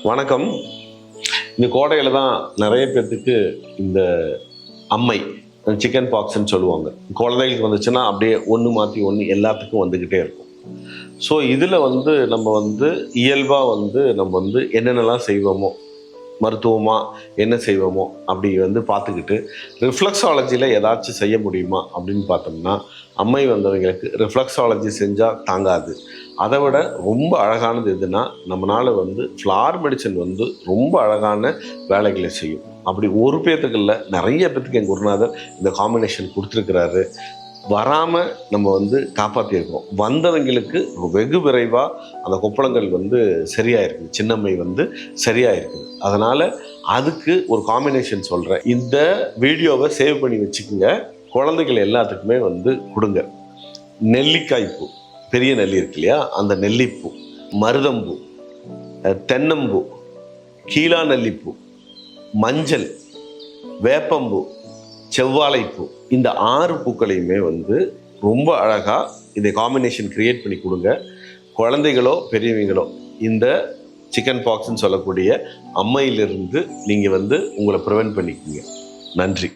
வணக்கம். இந்த கோடையில் தான் நிறைய பேர்த்துக்கு இந்த அம்மை சிக்கன் பாக்ஸ்ன்னு சொல்லுவாங்க. குழந்தைகளுக்கு வந்துச்சுன்னா அப்படியே ஒன்று மாற்றி ஒன்று எல்லாத்துக்கும் வந்துக்கிட்டே இருக்கும். ஸோ இதில் நம்ம இயல்பாக நம்ம என்னென்னலாம் செய்வோமோ, மருத்துவமாக என்ன செய்வோமோ அப்படி பார்த்துக்கிட்டு ரிஃப்ளெக்ஸாலஜியில் ஏதாச்சும் செய்ய முடியுமா அப்படின்னு பார்த்தோம்னா, அம்மை வந்தவங்களுக்கு ரிஃப்ளெக்ஸாலஜி செஞ்சால் தாங்காது. அதை விட ரொம்ப அழகானது எதுனா, நம்மளால் ஃப்ளார் மெடிசன் ரொம்ப அழகான வேலைகளை செய்யும். அப்படி ஒரு பேர்த்துக்கு இல்லை, நிறைய பேர்த்துக்கு என் குருநாதர் இந்த காம்பினேஷன் கொடுத்துருக்கிறாரு. வராமல் நம்ம காப்பாற்றியிருக்கோம். வந்தவங்களுக்கு வெகு விரைவாக அந்த கொப்பளங்கள் சரியாயிருக்குது, சின்னம்மை சரியாயிருக்குது. அதனால் அதுக்கு ஒரு காம்பினேஷன் சொல்கிறேன். இந்த வீடியோவை சேவ் பண்ணி வச்சுக்கோங்க. குழந்தைகள் எல்லாத்துக்குமே கொடுங்க. நெல்லிக்காய் பூ, பெரிய நெல்லி இருக்கு இல்லையா, அந்த நெல்லிப்பூ, மருதம்பூ, தென்னம்பூ, கீழா நெல்லிப்பூ, மஞ்சள், வேப்பம்பூ, செவ்வாழைப்பூ, இந்த 6 பூக்களையுமே ரொம்ப அழகாக இந்த காம்பினேஷன் கிரியேட் பண்ணி கொடுங்க. குழந்தைகளோ பெரியவங்களோ இந்த சிக்கன் பாக்ஸ்ன்னு சொல்லக்கூடிய அம்மையிலிருந்து நீங்கள் உங்களை ப்ரிவென்ட் பண்ணிக்கோங்க. நன்றி.